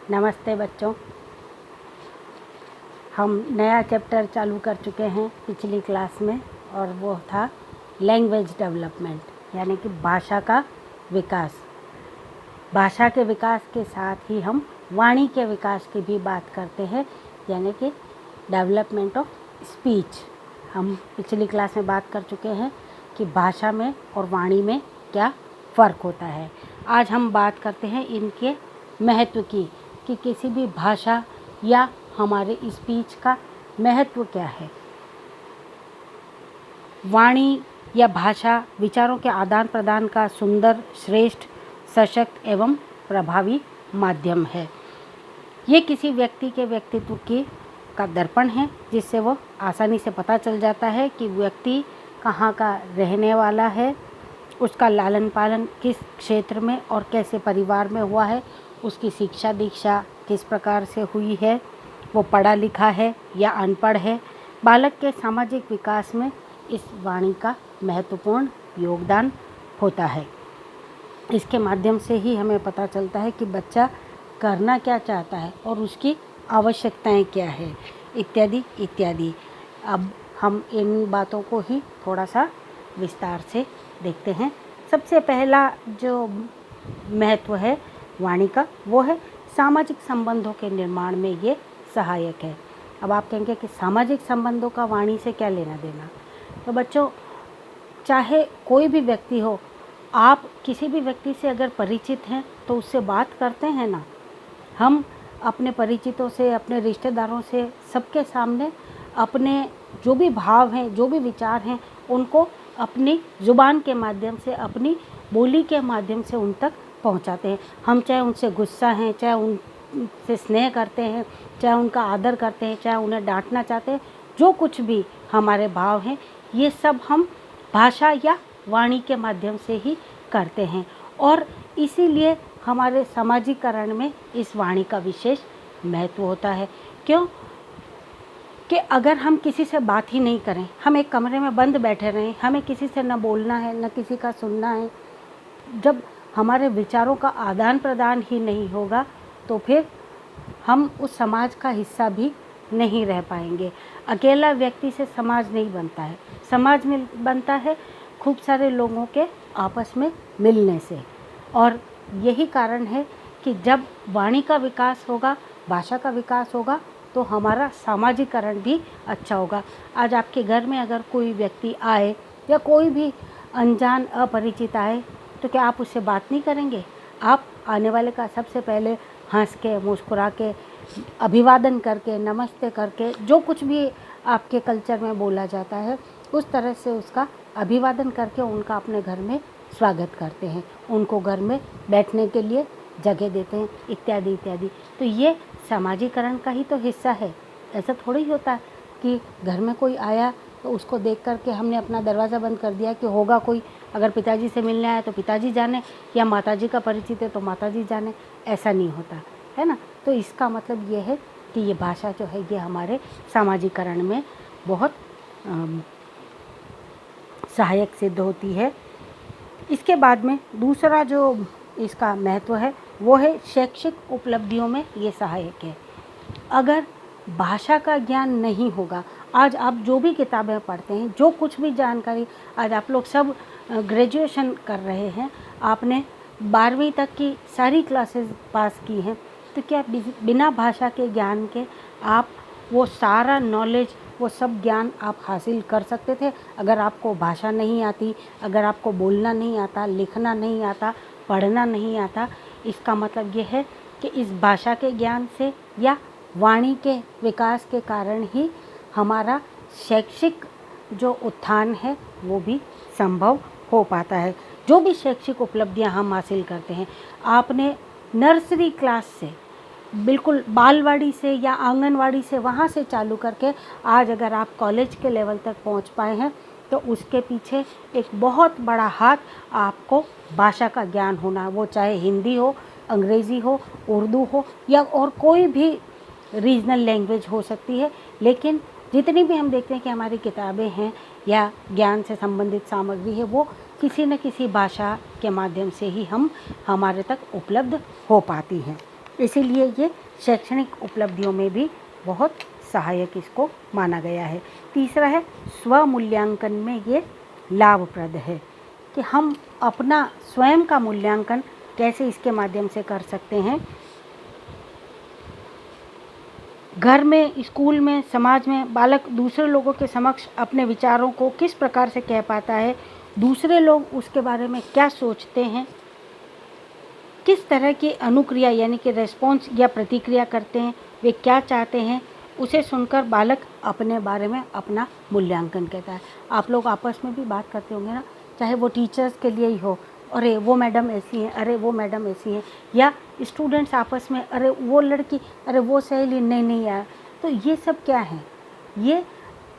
नमस्ते बच्चों। हम नया चैप्टर चालू कर चुके हैं पिछली क्लास में और वो था लैंग्वेज डेवलपमेंट, यानी कि भाषा का विकास। भाषा के विकास के साथ ही हम वाणी के विकास की भी बात करते हैं, यानी कि डेवलपमेंट ऑफ स्पीच। हम पिछली क्लास में बात कर चुके हैं कि भाषा में और वाणी में क्या फ़र्क होता है। आज हम बात करते हैं इनके महत्व की, कि किसी भी भाषा या हमारे स्पीच का महत्व क्या है। वाणी या भाषा विचारों के आदान प्रदान का सुंदर, श्रेष्ठ, सशक्त एवं प्रभावी माध्यम है। ये किसी व्यक्ति के व्यक्तित्व की का दर्पण है, जिससे वो आसानी से पता चल जाता है कि व्यक्ति कहाँ का रहने वाला है, उसका लालन पालन किस क्षेत्र में और कैसे परिवार में हुआ है, उसकी शिक्षा दीक्षा किस प्रकार से हुई है, वो पढ़ा लिखा है या अनपढ़ है। बालक के सामाजिक विकास में इस वाणी का महत्वपूर्ण योगदान होता है। इसके माध्यम से ही हमें पता चलता है कि बच्चा करना क्या चाहता है और उसकी आवश्यकताएं क्या है, इत्यादि इत्यादि। अब हम इन बातों को ही थोड़ा सा विस्तार से देखते हैं। सबसे पहला जो महत्व है वाणी का, वो है सामाजिक संबंधों के निर्माण में ये सहायक है। अब आप कहेंगे कि सामाजिक संबंधों का वाणी से क्या लेना देना। तो बच्चों, चाहे कोई भी व्यक्ति हो, आप किसी भी व्यक्ति से अगर परिचित हैं तो उससे बात करते हैं ना। हम अपने परिचितों से, अपने रिश्तेदारों से, सबके सामने अपने जो भी भाव हैं, जो भी विचार हैं, उनको अपनी ज़ुबान के माध्यम से, अपनी बोली के माध्यम से उन तक पहुंचाते हैं। हम चाहे उनसे गुस्सा हैं, चाहे उनसे स्नेह करते हैं, चाहे उनका आदर करते हैं, चाहे उन्हें डांटना चाहते हैं, जो कुछ भी हमारे भाव हैं, ये सब हम भाषा या वाणी के माध्यम से ही करते हैं। और इसीलिए हमारे सामाजिकरण में इस वाणी का विशेष महत्व होता है। क्यों? कि अगर हम किसी से बात ही नहीं करें, हम एक कमरे में बंद बैठे रहें, हमें किसी से न बोलना है न किसी का सुनना है, जब हमारे विचारों का आदान प्रदान ही नहीं होगा तो फिर हम उस समाज का हिस्सा भी नहीं रह पाएंगे। अकेला व्यक्ति से समाज नहीं बनता है, समाज में बनता है खूब सारे लोगों के आपस में मिलने से। और यही कारण है कि जब वाणी का विकास होगा, भाषा का विकास होगा, तो हमारा सामाजिकरण भी अच्छा होगा। आज आपके घर में अगर कोई व्यक्ति आए या कोई भी अनजान अपरिचित आए, तो क्या आप उससे बात नहीं करेंगे? आप आने वाले का सबसे पहले हंस के, मुस्कुरा के, अभिवादन करके, नमस्ते करके, जो कुछ भी आपके कल्चर में बोला जाता है उस तरह से उसका अभिवादन करके उनका अपने घर में स्वागत करते हैं, उनको घर में बैठने के लिए जगह देते हैं, इत्यादि इत्यादि। तो ये सामाजिकरण का ही तो हिस्सा है। ऐसा थोड़ी ही होता है कि घर में कोई आया तो उसको देख कर के हमने अपना दरवाज़ा बंद कर दिया कि होगा कोई, अगर पिताजी से मिलने आया तो पिताजी जाने, या माताजी का परिचित है तो माताजी जाने। ऐसा नहीं होता है ना। तो इसका मतलब ये है कि ये भाषा जो है ये हमारे सामाजिकरण में बहुत सहायक सिद्ध होती है। इसके बाद में दूसरा जो इसका महत्व है वो है शैक्षिक उपलब्धियों में ये सहायक है। अगर भाषा का ज्ञान नहीं होगा, आज आप जो भी किताबें पढ़ते हैं, जो कुछ भी जानकारी, आज आप लोग सब ग्रेजुएशन कर रहे हैं, आपने 12वीं तक की सारी क्लासेस पास की हैं, तो क्या बिना भाषा के ज्ञान के आप वो सारा नॉलेज, वो सब ज्ञान आप हासिल कर सकते थे? अगर आपको भाषा नहीं आती, अगर आपको बोलना नहीं आता, लिखना नहीं आता, पढ़ना नहीं आता, इसका मतलब ये है कि इस भाषा के ज्ञान से या वाणी के विकास के कारण ही हमारा शैक्षिक जो उत्थान है वो भी संभव हो पाता है। जो भी शैक्षिक उपलब्धियां हम हासिल करते हैं, आपने नर्सरी क्लास से, बिल्कुल बालवाड़ी से या आंगनवाड़ी से, वहाँ से चालू करके आज अगर आप कॉलेज के लेवल तक पहुँच पाए हैं, तो उसके पीछे एक बहुत बड़ा हाथ आपको भाषा का ज्ञान होना, वो चाहे हिंदी हो, अंग्रेज़ी हो, उर्दू हो, या और कोई भी रीजनल लैंग्वेज हो सकती है। लेकिन जितनी भी हम देखते हैं कि हमारी किताबें हैं या ज्ञान से संबंधित सामग्री है, वो किसी न किसी भाषा के माध्यम से ही हमारे तक उपलब्ध हो पाती हैं। इसीलिए ये शैक्षणिक उपलब्धियों में भी बहुत सहायक इसको माना गया है। तीसरा है स्वमूल्यांकन में ये लाभप्रद है कि हम अपना स्वयं का मूल्यांकन कैसे इसके माध्यम से कर सकते हैं। घर में, स्कूल में, समाज में बालक दूसरे लोगों के समक्ष अपने विचारों को किस प्रकार से कह पाता है, दूसरे लोग उसके बारे में क्या सोचते हैं, किस तरह की अनुक्रिया यानी कि रेस्पॉन्स या प्रतिक्रिया करते हैं, वे क्या चाहते हैं, उसे सुनकर बालक अपने बारे में अपना मूल्यांकन कहता है। आप लोग आपस में भी बात करते होंगे ना, चाहे वो टीचर्स के लिए ही हो, अरे वो मैडम ऐसी हैं, अरे वो मैडम ऐसी हैं, या स्टूडेंट्स आपस में, अरे वो लड़की, अरे वो सहेली नहीं आया। तो ये सब क्या है, ये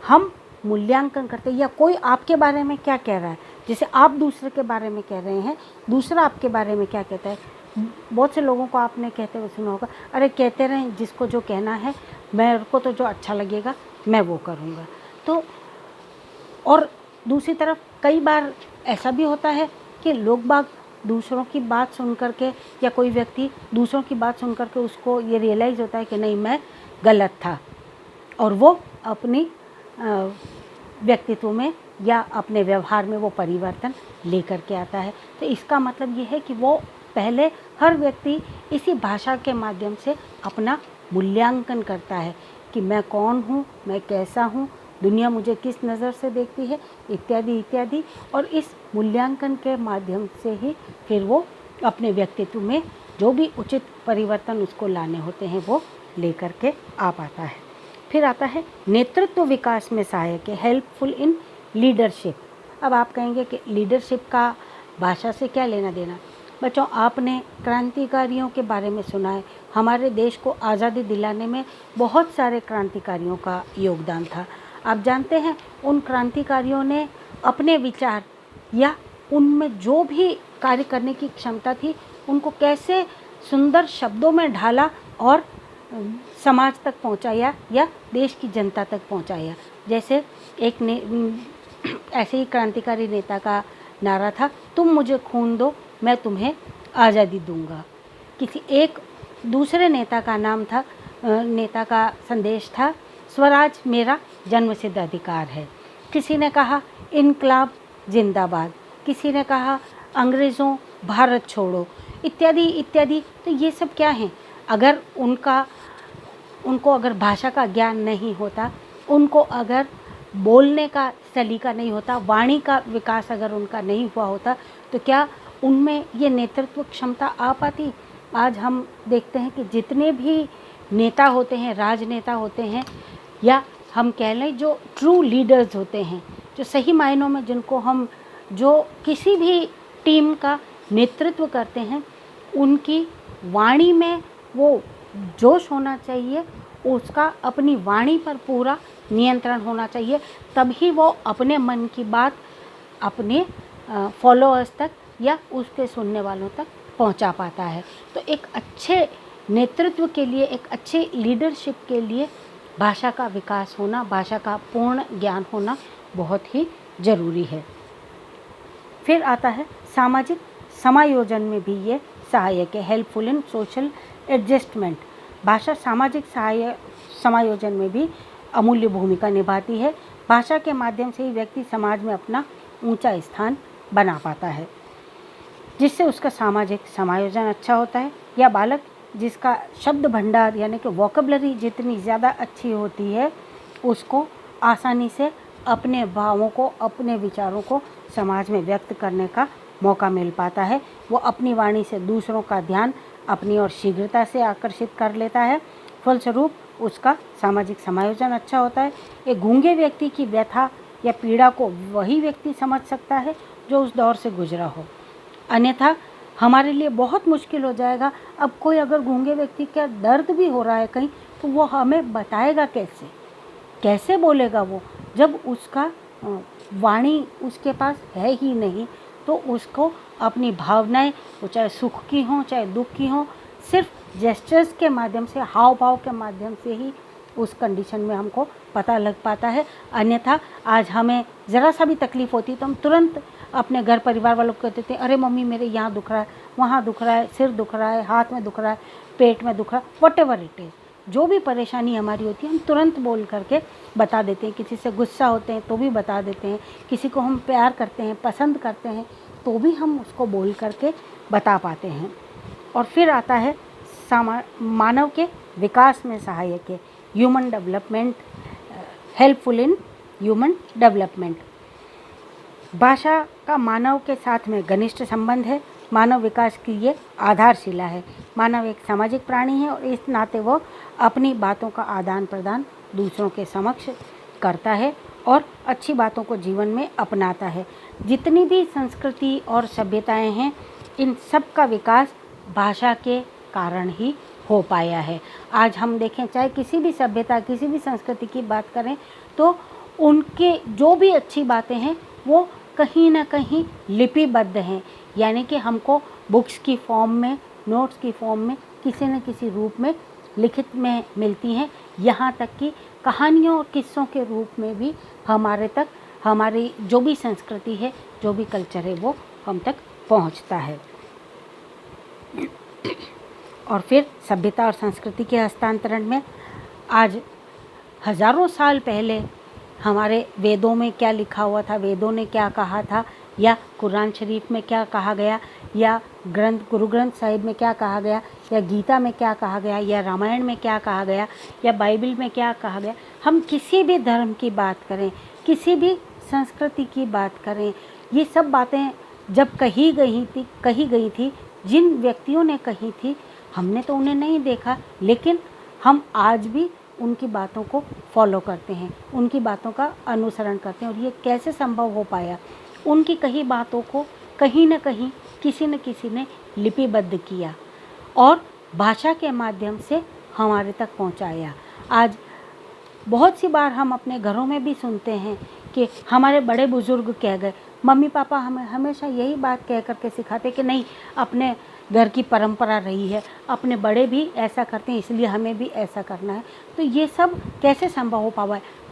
हम मूल्यांकन करते हैं। या कोई आपके बारे में क्या कह रहा है, जैसे आप दूसरे के बारे में कह रहे हैं, दूसरा आपके बारे में क्या कहता है। बहुत से लोगों को आपने कहते हुए सुना होगा, अरे कहते रहें जिसको जो कहना है, मेरे को तो जो अच्छा लगेगा मैं वो करूँगा। तो और दूसरी तरफ कई बार ऐसा भी होता है कि लोग बाग दूसरों की बात सुन कर के, या कोई व्यक्ति दूसरों की बात सुन कर के उसको ये रियलाइज़ होता है कि नहीं मैं गलत था, और वो अपनी व्यक्तित्व में या अपने व्यवहार में वो परिवर्तन लेकर के आता है। तो इसका मतलब ये है कि वो पहले हर व्यक्ति इसी भाषा के माध्यम से अपना मूल्यांकन करता है कि मैं कौन हूँ, मैं कैसा हूँ, दुनिया मुझे किस नज़र से देखती है, इत्यादि इत्यादि। और इस मूल्यांकन के माध्यम से ही फिर वो अपने व्यक्तित्व में जो भी उचित परिवर्तन उसको लाने होते हैं वो लेकर के आ पाता है। फिर आता है नेतृत्व विकास में सहायक है, हेल्पफुल इन लीडरशिप। अब आप कहेंगे कि लीडरशिप का भाषा से क्या लेना देना। बच्चों, आपने क्रांतिकारियों के बारे में सुना है। हमारे देश को आज़ादी दिलाने में बहुत सारे क्रांतिकारियों का योगदान था। आप जानते हैं उन क्रांतिकारियों ने अपने विचार या उनमें जो भी कार्य करने की क्षमता थी उनको कैसे सुंदर शब्दों में ढाला और समाज तक पहुंचाया या देश की जनता तक पहुंचाया। जैसे ऐसे ही क्रांतिकारी नेता का नारा था, तुम मुझे खून दो मैं तुम्हें आज़ादी दूंगा। किसी एक दूसरे नेता का नाम था, नेता का संदेश था, स्वराज मेरा जन्मसिद्ध अधिकार है। किसी ने कहा इनकलाब जिंदाबाद, किसी ने कहा अंग्रेज़ों भारत छोड़ो, इत्यादि इत्यादि। तो ये सब क्या हैं, अगर उनको अगर भाषा का ज्ञान नहीं होता, उनको अगर बोलने का सलीका नहीं होता, वाणी का विकास अगर उनका नहीं हुआ होता, तो क्या उनमें ये नेतृत्व क्षमता आ पाती। आज हम देखते हैं कि जितने भी नेता होते हैं, राजनेता होते हैं, या हम कह लें जो ट्रू लीडर्स होते हैं, जो सही मायनों में जिनको हम जो किसी भी टीम का नेतृत्व करते हैं, उनकी वाणी में वो जोश होना चाहिए, उसका अपनी वाणी पर पूरा नियंत्रण होना चाहिए, तभी वो अपने मन की बात अपने फॉलोअर्स तक या उसके सुनने वालों तक पहुंचा पाता है। तो एक अच्छे नेतृत्व के लिए, एक अच्छे लीडरशिप के लिए भाषा का विकास होना, भाषा का पूर्ण ज्ञान होना बहुत ही ज़रूरी है। फिर आता है सामाजिक समायोजन में भी ये सहायक है, हेल्पफुल इन सोशल एडजस्टमेंट। भाषा सामाजिक समायोजन में भी अमूल्य भूमिका निभाती है। भाषा के माध्यम से ही व्यक्ति समाज में अपना ऊंचा स्थान बना पाता है, जिससे उसका सामाजिक समायोजन अच्छा होता है। या बालक जिसका शब्द भंडार यानी कि वोकेबलरी जितनी ज़्यादा अच्छी होती है, उसको आसानी से अपने भावों को, अपने विचारों को समाज में व्यक्त करने का मौका मिल पाता है। वो अपनी वाणी से दूसरों का ध्यान अपनी ओर शीघ्रता से आकर्षित कर लेता है, फलस्वरूप उसका सामाजिक समायोजन अच्छा होता है। एक गूंगे व्यक्ति की व्यथा या पीड़ा को वही व्यक्ति समझ सकता है जो उस दौर से गुजरा हो, अन्यथा हमारे लिए बहुत मुश्किल हो जाएगा। अब कोई अगर गूंगे व्यक्ति का दर्द भी हो रहा है कहीं, तो वो हमें बताएगा कैसे, कैसे बोलेगा वो, जब उसका वाणी उसके पास है ही नहीं। तो उसको अपनी भावनाएं, वो चाहे सुख की हों चाहे दुख की हों, सिर्फ जेस्चर्स के माध्यम से, हाव भाव के माध्यम से ही उस कंडीशन में हमको पता लग पाता है। अन्यथा आज हमें ज़रा सा भी तकलीफ़ होती तो हम तुरंत अपने घर परिवार वालों को कहते थे, अरे मम्मी मेरे यहाँ दुख रहा है, वहाँ दुख रहा है, सिर दुख रहा है, हाथ में दुख रहा है, पेट में दुख रहा है, व्हाटएवर इट इज़, जो भी परेशानी हमारी होती है हम तुरंत बोल करके बता देते हैं। किसी से गुस्सा होते हैं तो भी बता देते हैं, किसी को हम प्यार करते हैं, पसंद करते हैं तो भी हम उसको बोल करके बता पाते हैं। और फिर आता है मानव के विकास में सहायक है, human development, helpful in human development. भाषा का मानव के साथ में घनिष्ठ संबंध है, मानव विकास की ये आधारशिला है। मानव एक सामाजिक प्राणी है और इस नाते वो अपनी बातों का आदान प्रदान दूसरों के समक्ष करता है और अच्छी बातों को जीवन में अपनाता है। जितनी भी संस्कृति और सभ्यताएं हैं, इन सब का विकास भाषा के कारण ही हो पाया है। आज हम देखें, चाहे किसी भी सभ्यता, किसी भी संस्कृति की बात करें तो उनके जो भी अच्छी बातें हैं वो कहीं ना कहीं लिपिबद्ध हैं, यानी कि हमको बुक्स की फॉर्म में, नोट्स की फॉर्म में, किसी न किसी रूप में लिखित में मिलती हैं। यहाँ तक कि कहानियों और किस्सों के रूप में भी हमारे तक, हमारी जो भी संस्कृति है, जो भी कल्चर है, वो हम तक पहुँचता है। और फिर सभ्यता और संस्कृति के हस्तांतरण में आज हज़ारों साल पहले हमारे वेदों में क्या लिखा हुआ था, वेदों ने क्या कहा था, या कुरान शरीफ में क्या कहा गया, या गुरु ग्रंथ साहिब में क्या कहा गया, या गीता में क्या कहा गया, या रामायण में क्या कहा गया, या बाइबल में क्या कहा गया। हम किसी भी धर्म की बात करें, किसी भी संस्कृति की बात करें, ये सब बातें जब कही गई थी, जिन व्यक्तियों ने कही थी, हमने तो उन्हें नहीं देखा, लेकिन हम आज भी उनकी बातों को फॉलो करते हैं, उनकी बातों का अनुसरण करते हैं। और ये कैसे संभव हो पाया? उनकी कही बातों को कहीं न कहीं किसी न किसी ने लिपिबद्ध किया और भाषा के माध्यम से हमारे तक पहुंचाया। आज बहुत सी बार हम अपने घरों में भी सुनते हैं कि हमारे बड़े बुजुर्ग कह गए, मम्मी पापा हमें हमेशा यही बात कह करके सिखाते कि नहीं, अपने घर की परंपरा रही है, अपने बड़े भी ऐसा करते हैं, इसलिए हमें भी ऐसा करना है। तो ये सब कैसे संभव हो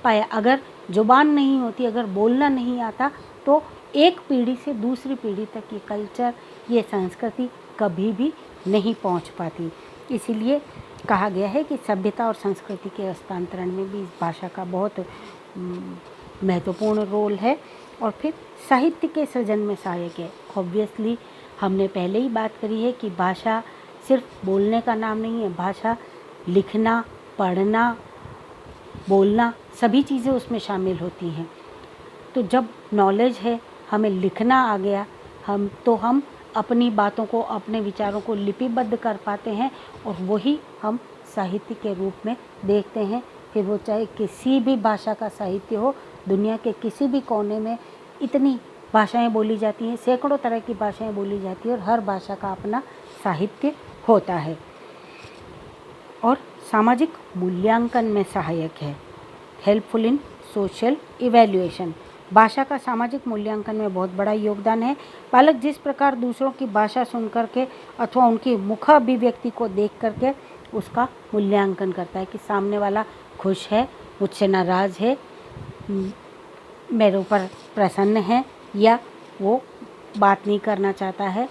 पाया? अगर ज़ुबान नहीं होती, अगर बोलना नहीं आता, तो एक पीढ़ी से दूसरी पीढ़ी तक ये कल्चर, ये संस्कृति कभी भी नहीं पहुंच पाती। इसीलिए कहा गया है कि सभ्यता और संस्कृति के हस्तांतरण में भी इस भाषा का बहुत महत्वपूर्ण रोल है। और फिर साहित्य के सृजन में सहायक है। ऑब्वियसली हमने पहले ही बात करी है कि भाषा सिर्फ बोलने का नाम नहीं है, भाषा लिखना, पढ़ना, बोलना, सभी चीज़ें उसमें शामिल होती हैं। तो जब नॉलेज है, हमें लिखना आ गया, हम अपनी बातों को, अपने विचारों को लिपिबद्ध कर पाते हैं और वही हम साहित्य के रूप में देखते हैं। फिर वो चाहे किसी भी भाषा का साहित्य हो, दुनिया के किसी भी कोने में इतनी भाषाएं बोली जाती हैं, सैकड़ों तरह की भाषाएं बोली जाती हैं और हर भाषा का अपना साहित्य होता है। और सामाजिक मूल्यांकन में सहायक है, हेल्पफुल इन सोशल इवैल्यूएशन। भाषा का सामाजिक मूल्यांकन में बहुत बड़ा योगदान है। बालक जिस प्रकार दूसरों की भाषा सुन करके अथवा उनकी मुख अभिव्यक्ति को देख करके उसका मूल्यांकन करता है कि सामने वाला खुश है, मुझसे नाराज़ है, मेरे ऊपर प्रसन्न है, या वो बात नहीं करना चाहता है,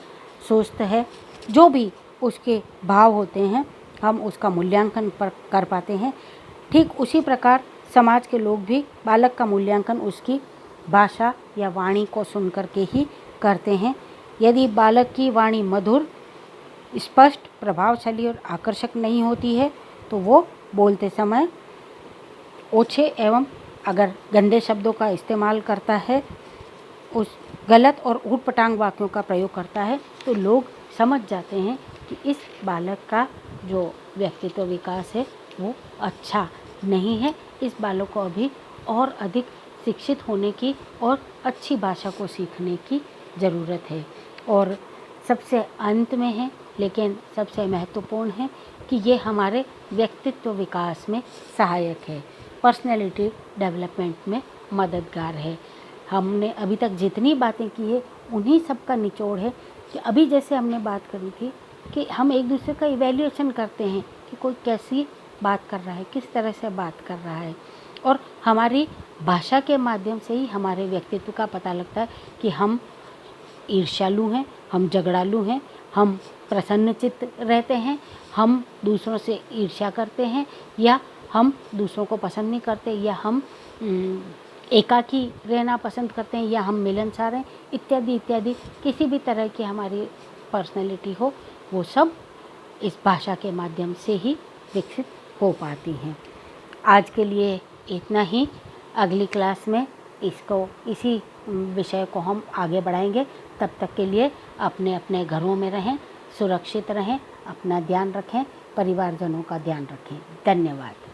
सुस्त है, जो भी उसके भाव होते हैं, हम उसका मूल्यांकन कर पाते हैं। ठीक उसी प्रकार समाज के लोग भी बालक का मूल्यांकन उसकी भाषा या वाणी को सुन करके ही करते हैं। यदि बालक की वाणी मधुर, स्पष्ट, प्रभावशाली और आकर्षक नहीं होती है तो वो बोलते समय ओछे एवं अगर गंदे शब्दों का इस्तेमाल करता है, उस गलत और ऊटपटांग वाक्यों का प्रयोग करता है, तो लोग समझ जाते हैं कि इस बालक का जो व्यक्तित्व विकास है वो अच्छा नहीं है। इस बालक को अभी और अधिक शिक्षित होने की और अच्छी भाषा को सीखने की ज़रूरत है। और सबसे अंत में है, लेकिन सबसे महत्वपूर्ण है कि ये हमारे व्यक्तित्व विकास में सहायक है, पर्सनैलिटी डेवलपमेंट में मददगार है। हमने अभी तक जितनी बातें की है उन्हीं सब का निचोड़ है कि अभी जैसे हमने बात करी थी कि हम एक दूसरे का इवैल्यूएशन करते हैं कि कोई कैसी बात कर रहा है, किस तरह से बात कर रहा है, और हमारी भाषा के माध्यम से ही हमारे व्यक्तित्व का पता लगता है कि हम ईर्ष्यालु हैं, हम झगड़ालू हैं, हम प्रसन्नचित्त रहते हैं, हम दूसरों से ईर्ष्या करते हैं, या हम दूसरों को पसंद नहीं करते, या हम एकाकी रहना पसंद करते हैं, या हम मिलनसार हैं, इत्यादि इत्यादि। किसी भी तरह की हमारी पर्सनैलिटी हो, वो सब इस भाषा के माध्यम से ही विकसित हो पाती हैं। आज के लिए इतना ही। अगली क्लास में इसी विषय को हम आगे बढ़ाएंगे। तब तक के लिए अपने अपने घरों में रहें, सुरक्षित रहें, अपना ध्यान रखें, परिवारजनों का ध्यान रखें। धन्यवाद।